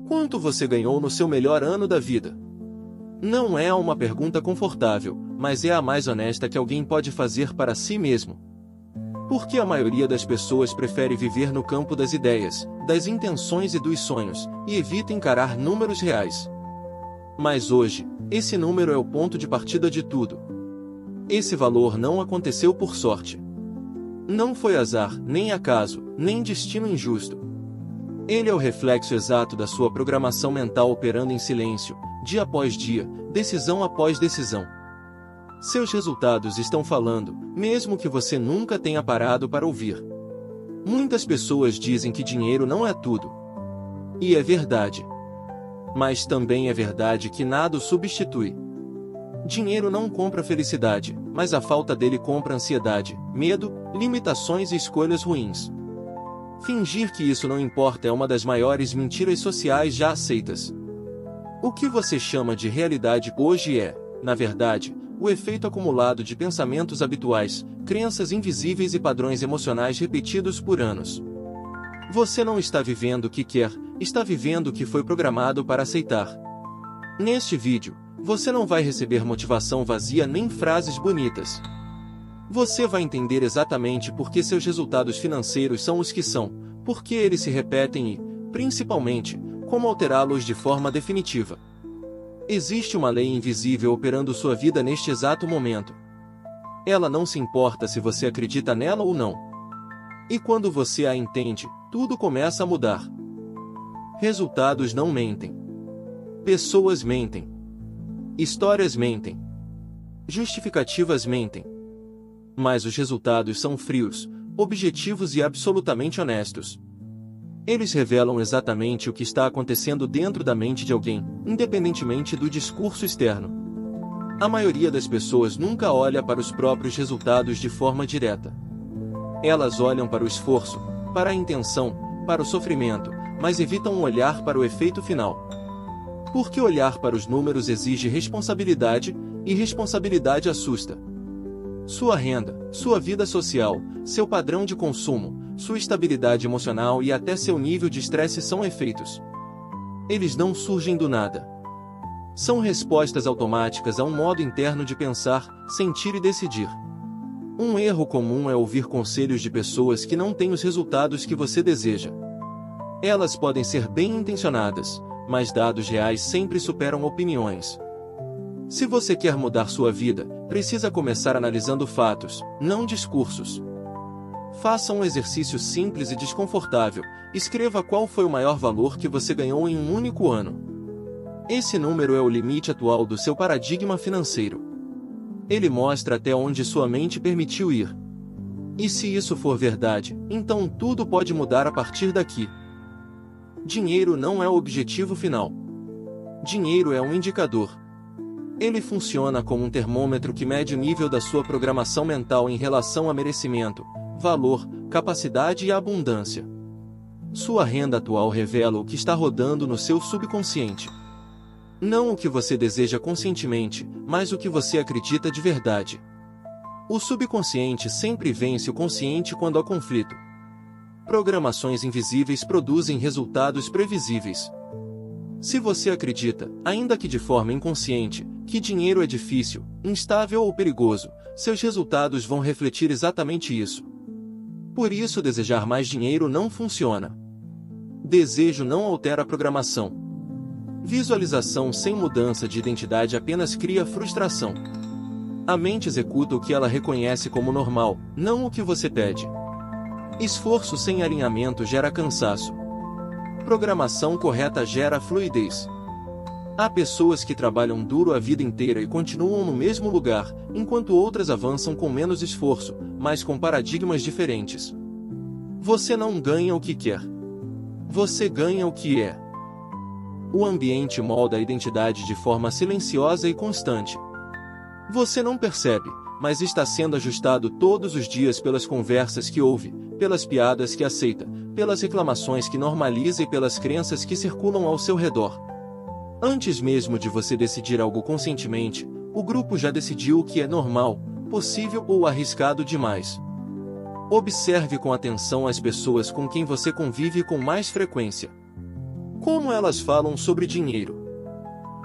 Quanto você ganhou no seu melhor ano da vida? Não é uma pergunta confortável, mas é a mais honesta que alguém pode fazer para si mesmo. Porque a maioria das pessoas prefere viver no campo das ideias, das intenções e dos sonhos, e evita encarar números reais. Mas hoje, esse número é o ponto de partida de tudo. Esse valor não aconteceu por sorte. Não foi azar, nem acaso, nem destino injusto. Ele é o reflexo exato da sua programação mental operando em silêncio, dia após dia, decisão após decisão. Seus resultados estão falando, mesmo que você nunca tenha parado para ouvir. Muitas pessoas dizem que dinheiro não é tudo. E é verdade. Mas também é verdade que nada o substitui. Dinheiro não compra felicidade, mas a falta dele compra ansiedade, medo, limitações e escolhas ruins. Fingir que isso não importa é uma das maiores mentiras sociais já aceitas. O que você chama de realidade hoje é, na verdade, o efeito acumulado de pensamentos habituais, crenças invisíveis e padrões emocionais repetidos por anos. Você não está vivendo o que quer, está vivendo o que foi programado para aceitar. Neste vídeo, você não vai receber motivação vazia nem frases bonitas. Você vai entender exatamente por que seus resultados financeiros são os que são, por que eles se repetem e, principalmente, como alterá-los de forma definitiva. Existe uma lei invisível operando sua vida neste exato momento. Ela não se importa se você acredita nela ou não. E quando você a entende, tudo começa a mudar. Resultados não mentem. Pessoas mentem. Histórias mentem. Justificativas mentem. Mas os resultados são frios, objetivos e absolutamente honestos. Eles revelam exatamente o que está acontecendo dentro da mente de alguém, independentemente do discurso externo. A maioria das pessoas nunca olha para os próprios resultados de forma direta. Elas olham para o esforço, para a intenção, para o sofrimento, mas evitam olhar para o efeito final. Porque olhar para os números exige responsabilidade, e responsabilidade assusta. Sua renda, sua vida social, seu padrão de consumo, sua estabilidade emocional e até seu nível de estresse são efeitos. Eles não surgem do nada. São respostas automáticas a um modo interno de pensar, sentir e decidir. Um erro comum é ouvir conselhos de pessoas que não têm os resultados que você deseja. Elas podem ser bem intencionadas, mas dados reais sempre superam opiniões. Se você quer mudar sua vida, precisa começar analisando fatos, não discursos. Faça um exercício simples e desconfortável. Escreva qual foi o maior valor que você ganhou em um único ano. Esse número é o limite atual do seu paradigma financeiro. Ele mostra até onde sua mente permitiu ir. E se isso for verdade, então tudo pode mudar a partir daqui. Dinheiro não é o objetivo final. Dinheiro é um indicador. Ele funciona como um termômetro que mede o nível da sua programação mental em relação a merecimento, valor, capacidade e abundância. Sua renda atual revela o que está rodando no seu subconsciente. Não o que você deseja conscientemente, mas o que você acredita de verdade. O subconsciente sempre vence o consciente quando há conflito. Programações invisíveis produzem resultados previsíveis. Se você acredita, ainda que de forma inconsciente, que dinheiro é difícil, instável ou perigoso, seus resultados vão refletir exatamente isso. Por isso desejar mais dinheiro não funciona. Desejo não altera a programação. Visualização sem mudança de identidade apenas cria frustração. A mente executa o que ela reconhece como normal, não o que você pede. Esforço sem alinhamento gera cansaço. Programação correta gera fluidez. Há pessoas que trabalham duro a vida inteira e continuam no mesmo lugar, enquanto outras avançam com menos esforço, mas com paradigmas diferentes. Você não ganha o que quer. Você ganha o que é. O ambiente molda a identidade de forma silenciosa e constante. Você não percebe, mas está sendo ajustado todos os dias pelas conversas que ouve, pelas piadas que aceita, pelas reclamações que normaliza e pelas crenças que circulam ao seu redor. Antes mesmo de você decidir algo conscientemente, o grupo já decidiu o que é normal, possível ou arriscado demais. Observe com atenção as pessoas com quem você convive com mais frequência. Como elas falam sobre dinheiro?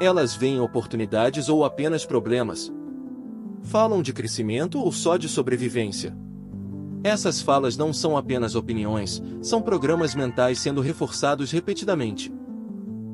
Elas veem oportunidades ou apenas problemas? Falam de crescimento ou só de sobrevivência? Essas falas não são apenas opiniões, são programas mentais sendo reforçados repetidamente.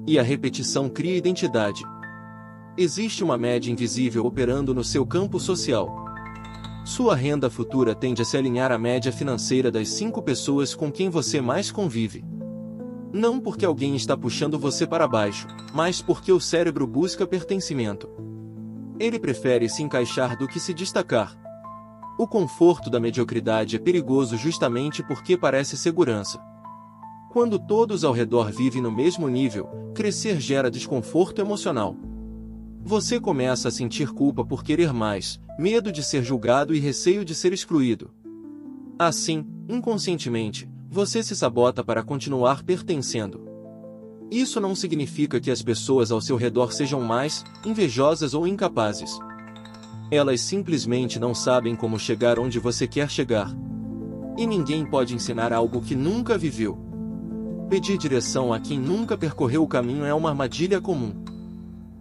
E a repetição cria identidade. Existe uma média invisível operando no seu campo social. Sua renda futura tende a se alinhar à média financeira das 5 pessoas com quem você mais convive. Não porque alguém está puxando você para baixo, mas porque o cérebro busca pertencimento. Ele prefere se encaixar do que se destacar. O conforto da mediocridade é perigoso justamente porque parece segurança. Quando todos ao redor vivem no mesmo nível, crescer gera desconforto emocional. Você começa a sentir culpa por querer mais, medo de ser julgado e receio de ser excluído. Assim, inconscientemente, você se sabota para continuar pertencendo. Isso não significa que as pessoas ao seu redor sejam más, invejosas ou incapazes. Elas simplesmente não sabem como chegar onde você quer chegar. E ninguém pode ensinar algo que nunca viveu. Pedir direção a quem nunca percorreu o caminho é uma armadilha comum.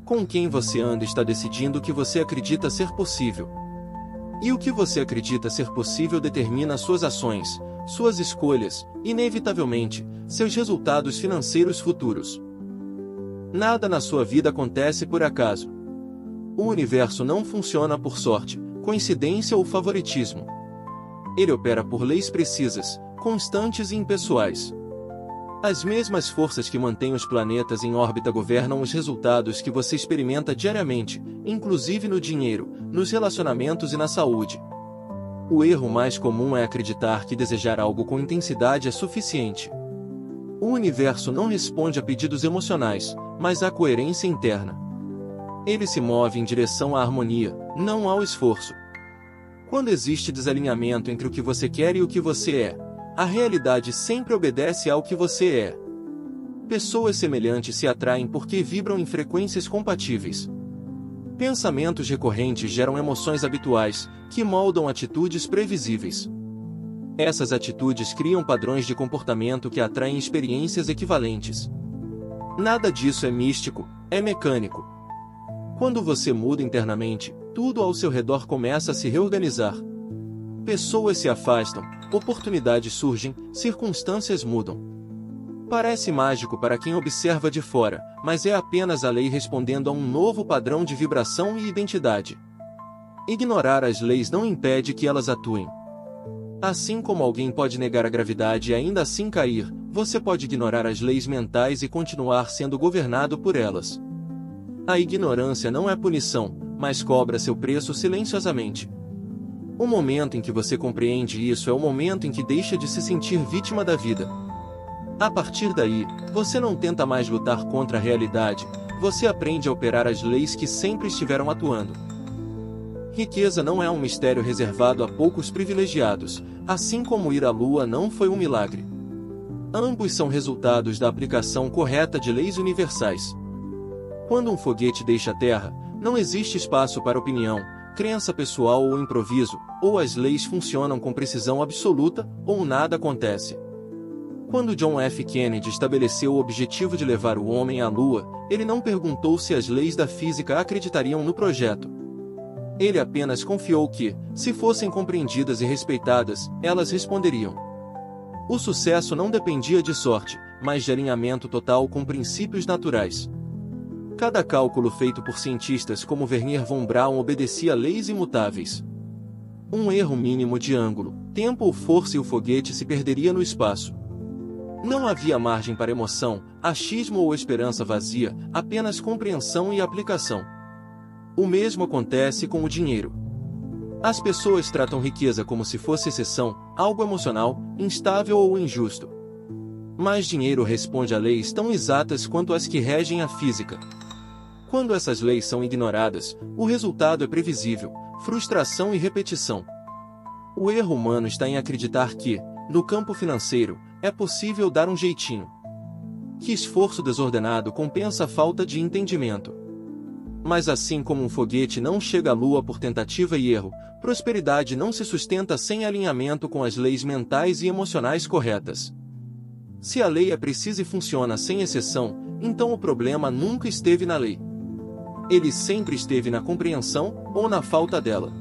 Com quem você anda está decidindo o que você acredita ser possível. E o que você acredita ser possível determina suas ações, suas escolhas, inevitavelmente, seus resultados financeiros futuros. Nada na sua vida acontece por acaso. O universo não funciona por sorte, coincidência ou favoritismo. Ele opera por leis precisas, constantes e impessoais. As mesmas forças que mantêm os planetas em órbita governam os resultados que você experimenta diariamente, inclusive no dinheiro, nos relacionamentos e na saúde. O erro mais comum é acreditar que desejar algo com intensidade é suficiente. O universo não responde a pedidos emocionais, mas à coerência interna. Ele se move em direção à harmonia, não ao esforço. Quando existe desalinhamento entre o que você quer e o que você é, a realidade sempre obedece ao que você é. Pessoas semelhantes se atraem porque vibram em frequências compatíveis. Pensamentos recorrentes geram emoções habituais, que moldam atitudes previsíveis. Essas atitudes criam padrões de comportamento que atraem experiências equivalentes. Nada disso é místico, é mecânico. Quando você muda internamente, tudo ao seu redor começa a se reorganizar. Pessoas se afastam, oportunidades surgem, circunstâncias mudam. Parece mágico para quem observa de fora, mas é apenas a lei respondendo a um novo padrão de vibração e identidade. Ignorar as leis não impede que elas atuem. Assim como alguém pode negar a gravidade e ainda assim cair, você pode ignorar as leis mentais e continuar sendo governado por elas. A ignorância não é punição, mas cobra seu preço silenciosamente. O momento em que você compreende isso é o momento em que deixa de se sentir vítima da vida. A partir daí, você não tenta mais lutar contra a realidade, você aprende a operar as leis que sempre estiveram atuando. Riqueza não é um mistério reservado a poucos privilegiados, assim como ir à lua não foi um milagre. Ambos são resultados da aplicação correta de leis universais. Quando um foguete deixa a Terra, não existe espaço para opinião, crença pessoal ou improviso, ou as leis funcionam com precisão absoluta, ou nada acontece. Quando John F. Kennedy estabeleceu o objetivo de levar o homem à Lua, ele não perguntou se as leis da física acreditariam no projeto. Ele apenas confiou que, se fossem compreendidas e respeitadas, elas responderiam. O sucesso não dependia de sorte, mas de alinhamento total com princípios naturais. Cada cálculo feito por cientistas como Wernher von Braun obedecia a leis imutáveis. Um erro mínimo de ângulo, tempo ou força e o foguete se perderia no espaço. Não havia margem para emoção, achismo ou esperança vazia, apenas compreensão e aplicação. O mesmo acontece com o dinheiro. As pessoas tratam riqueza como se fosse exceção, algo emocional, instável ou injusto. Mas dinheiro responde a leis tão exatas quanto as que regem a física. Quando essas leis são ignoradas, o resultado é previsível, frustração e repetição. O erro humano está em acreditar que, no campo financeiro, é possível dar um jeitinho. Que esforço desordenado compensa a falta de entendimento. Mas assim como um foguete não chega à lua por tentativa e erro, prosperidade não se sustenta sem alinhamento com as leis mentais e emocionais corretas. Se a lei é precisa e funciona sem exceção, então o problema nunca esteve na lei. Ele sempre esteve na compreensão ou na falta dela.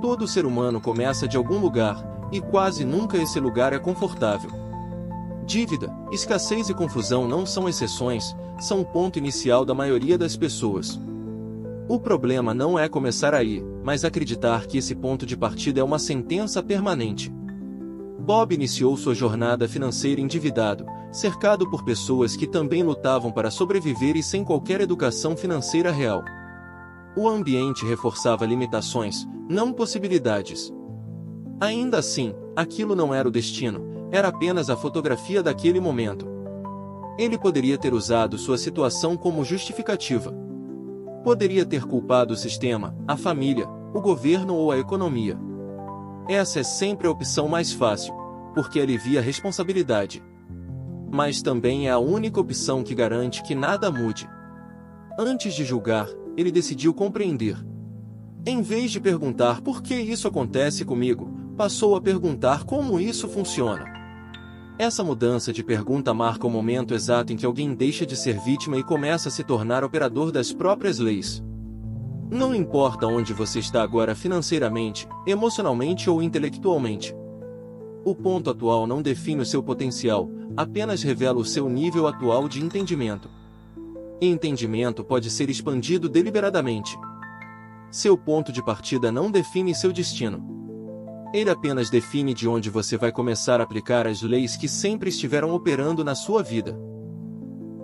Todo ser humano começa de algum lugar, e quase nunca esse lugar é confortável. Dívida, escassez e confusão não são exceções, são o ponto inicial da maioria das pessoas. O problema não é começar aí, mas acreditar que esse ponto de partida é uma sentença permanente. Bob iniciou sua jornada financeira endividado, cercado por pessoas que também lutavam para sobreviver e sem qualquer educação financeira real. O ambiente reforçava limitações, não possibilidades. Ainda assim, aquilo não era o destino, era apenas a fotografia daquele momento. Ele poderia ter usado sua situação como justificativa. Poderia ter culpado o sistema, a família, o governo ou a economia. Essa é sempre a opção mais fácil, porque alivia a responsabilidade. Mas também é a única opção que garante que nada mude. Antes de julgar, ele decidiu compreender. Em vez de perguntar por que isso acontece comigo, passou a perguntar como isso funciona. Essa mudança de pergunta marca o momento exato em que alguém deixa de ser vítima e começa a se tornar operador das próprias leis. Não importa onde você está agora financeiramente, emocionalmente ou intelectualmente. O ponto atual não define o seu potencial, apenas revela o seu nível atual de entendimento. Entendimento pode ser expandido deliberadamente. Seu ponto de partida não define seu destino. Ele apenas define de onde você vai começar a aplicar as leis que sempre estiveram operando na sua vida.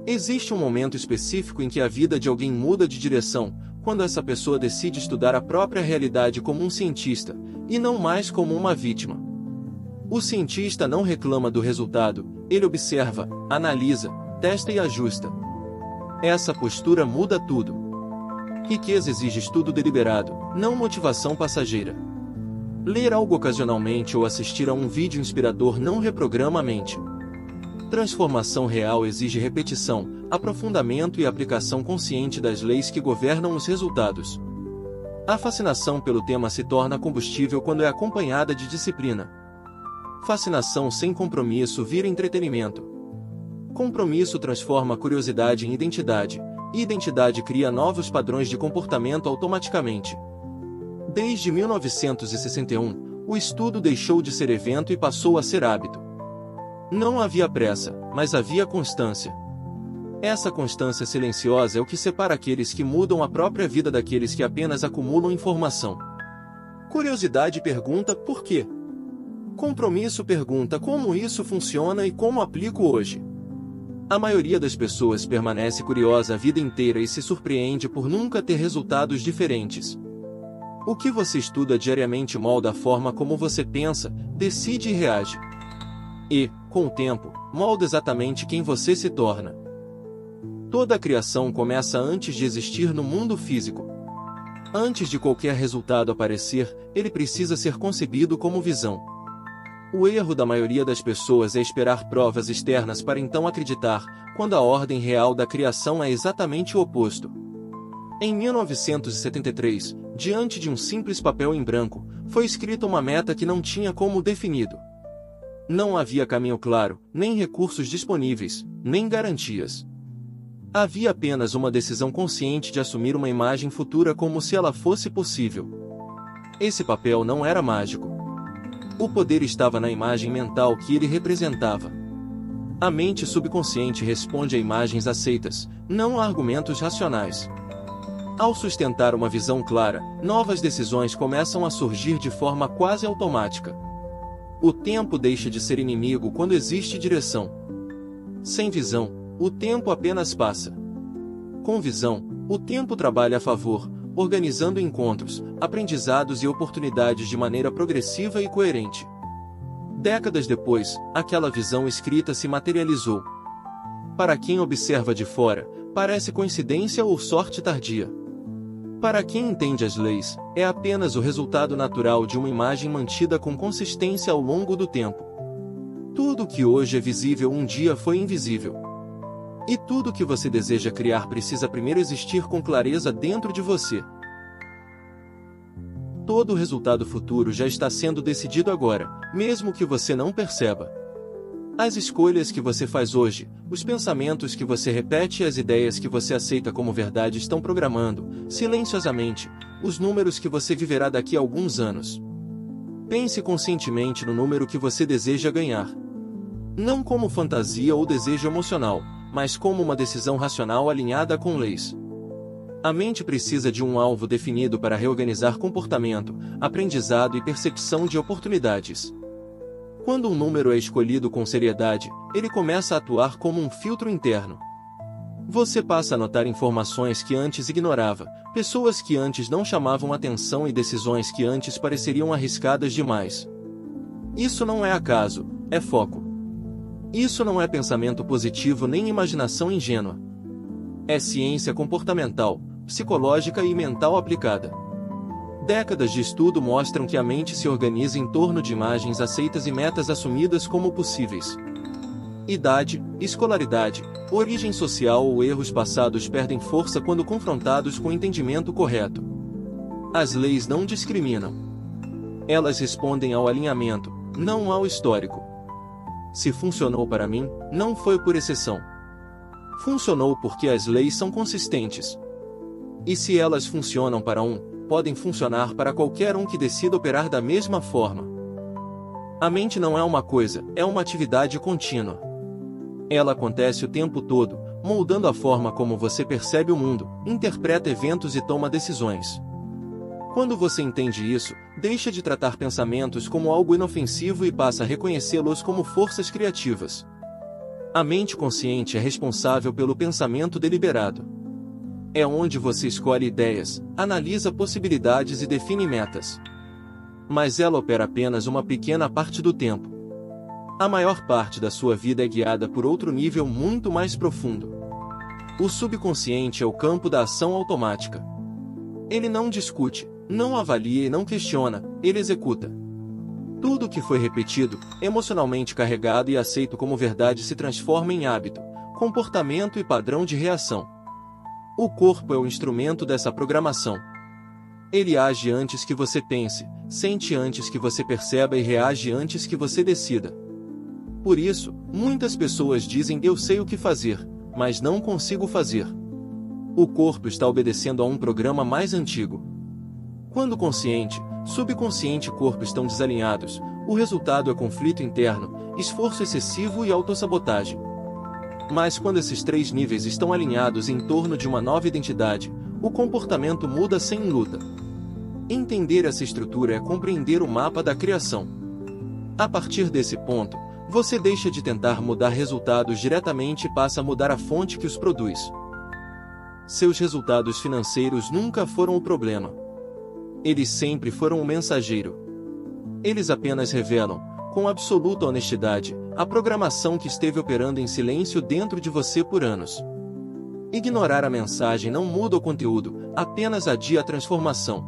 Existe um momento específico em que a vida de alguém muda de direção, quando essa pessoa decide estudar a própria realidade como um cientista, e não mais como uma vítima. O cientista não reclama do resultado, ele observa, analisa, testa e ajusta. Essa postura muda tudo. Riqueza exige estudo deliberado, não motivação passageira. Ler algo ocasionalmente ou assistir a um vídeo inspirador não reprograma a mente. Transformação real exige repetição, aprofundamento e aplicação consciente das leis que governam os resultados. A fascinação pelo tema se torna combustível quando é acompanhada de disciplina. Fascinação sem compromisso vira entretenimento. Compromisso transforma curiosidade em identidade, e identidade cria novos padrões de comportamento automaticamente. Desde 1961, o estudo deixou de ser evento e passou a ser hábito. Não havia pressa, mas havia constância. Essa constância silenciosa é o que separa aqueles que mudam a própria vida daqueles que apenas acumulam informação. Curiosidade pergunta por quê? Compromisso pergunta como isso funciona e como aplico hoje. A maioria das pessoas permanece curiosa a vida inteira e se surpreende por nunca ter resultados diferentes. O que você estuda diariamente molda a forma como você pensa, decide e reage. E, com o tempo, molda exatamente quem você se torna. Toda a criação começa antes de existir no mundo físico. Antes de qualquer resultado aparecer, ele precisa ser concebido como visão. O erro da maioria das pessoas é esperar provas externas para então acreditar, quando a ordem real da criação é exatamente o oposto. Em 1973, diante de um simples papel em branco, foi escrita uma meta que não tinha como definido. Não havia caminho claro, nem recursos disponíveis, nem garantias. Havia apenas uma decisão consciente de assumir uma imagem futura como se ela fosse possível. Esse papel não era mágico. O poder estava na imagem mental que ele representava. A mente subconsciente responde a imagens aceitas, não a argumentos racionais. Ao sustentar uma visão clara, novas decisões começam a surgir de forma quase automática. O tempo deixa de ser inimigo quando existe direção. Sem visão, o tempo apenas passa. Com visão, o tempo trabalha a favor, organizando encontros, aprendizados e oportunidades de maneira progressiva e coerente. Décadas depois, aquela visão escrita se materializou. Para quem observa de fora, parece coincidência ou sorte tardia. Para quem entende as leis, é apenas o resultado natural de uma imagem mantida com consistência ao longo do tempo. Tudo que hoje é visível um dia foi invisível. E tudo que você deseja criar precisa primeiro existir com clareza dentro de você. Todo o resultado futuro já está sendo decidido agora, mesmo que você não perceba. As escolhas que você faz hoje, os pensamentos que você repete e as ideias que você aceita como verdade estão programando, silenciosamente, os números que você viverá daqui a alguns anos. Pense conscientemente no número que você deseja ganhar. Não como fantasia ou desejo emocional, mas como uma decisão racional alinhada com leis. A mente precisa de um alvo definido para reorganizar comportamento, aprendizado e percepção de oportunidades. Quando um número é escolhido com seriedade, ele começa a atuar como um filtro interno. Você passa a notar informações que antes ignorava, pessoas que antes não chamavam atenção e decisões que antes pareceriam arriscadas demais. Isso não é acaso, é foco. Isso não é pensamento positivo nem imaginação ingênua. É ciência comportamental, psicológica e mental aplicada. Décadas de estudo mostram que a mente se organiza em torno de imagens aceitas e metas assumidas como possíveis. Idade, escolaridade, origem social ou erros passados perdem força quando confrontados com o entendimento correto. As leis não discriminam. Elas respondem ao alinhamento, não ao histórico. Se funcionou para mim, não foi por exceção. Funcionou porque as leis são consistentes. E se elas funcionam para um, podem funcionar para qualquer um que decida operar da mesma forma. A mente não é uma coisa, é uma atividade contínua. Ela acontece o tempo todo, moldando a forma como você percebe o mundo, interpreta eventos e toma decisões. Quando você entende isso, deixa de tratar pensamentos como algo inofensivo e passa a reconhecê-los como forças criativas. A mente consciente é responsável pelo pensamento deliberado. É onde você escolhe ideias, analisa possibilidades e define metas. Mas ela opera apenas uma pequena parte do tempo. A maior parte da sua vida é guiada por outro nível muito mais profundo. O subconsciente é o campo da ação automática. Ele não discute, não avalia e não questiona, ele executa. Tudo que foi repetido, emocionalmente carregado e aceito como verdade se transforma em hábito, comportamento e padrão de reação. O corpo é o instrumento dessa programação. Ele age antes que você pense, sente antes que você perceba e reage antes que você decida. Por isso, muitas pessoas dizem eu sei o que fazer, mas não consigo fazer. O corpo está obedecendo a um programa mais antigo. Quando consciente, subconsciente e corpo estão desalinhados, o resultado é conflito interno, esforço excessivo e autossabotagem. Mas quando esses três níveis estão alinhados em torno de uma nova identidade, o comportamento muda sem luta. Entender essa estrutura é compreender o mapa da criação. A partir desse ponto, você deixa de tentar mudar resultados diretamente e passa a mudar a fonte que os produz. Seus resultados financeiros nunca foram o problema. Eles sempre foram o mensageiro. Eles apenas revelam, com absoluta honestidade, a programação que esteve operando em silêncio dentro de você por anos. Ignorar a mensagem não muda o conteúdo, apenas adia a transformação.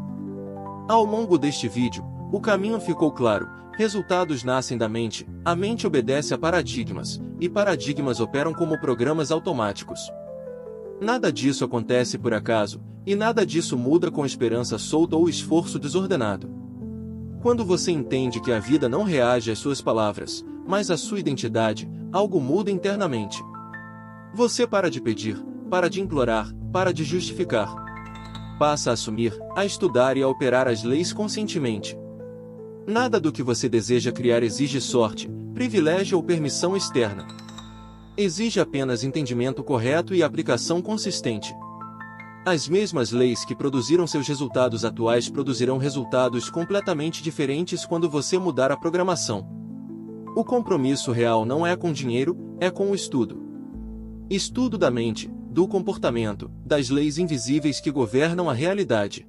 Ao longo deste vídeo, o caminho ficou claro, resultados nascem da mente, a mente obedece a paradigmas, e paradigmas operam como programas automáticos. Nada disso acontece por acaso, e nada disso muda com esperança solta ou esforço desordenado. Quando você entende que a vida não reage às suas palavras, mas à sua identidade, algo muda internamente. Você para de pedir, para de implorar, para de justificar. Passa a assumir, a estudar e a operar as leis conscientemente. Nada do que você deseja criar exige sorte, privilégio ou permissão externa. Exige apenas entendimento correto e aplicação consistente. As mesmas leis que produziram seus resultados atuais produzirão resultados completamente diferentes quando você mudar a programação. O compromisso real não é com dinheiro, é com o estudo. Estudo da mente, do comportamento, das leis invisíveis que governam a realidade.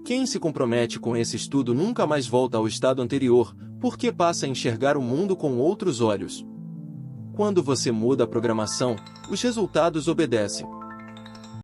Quem se compromete com esse estudo nunca mais volta ao estado anterior, porque passa a enxergar o mundo com outros olhos. Quando você muda a programação, os resultados obedecem.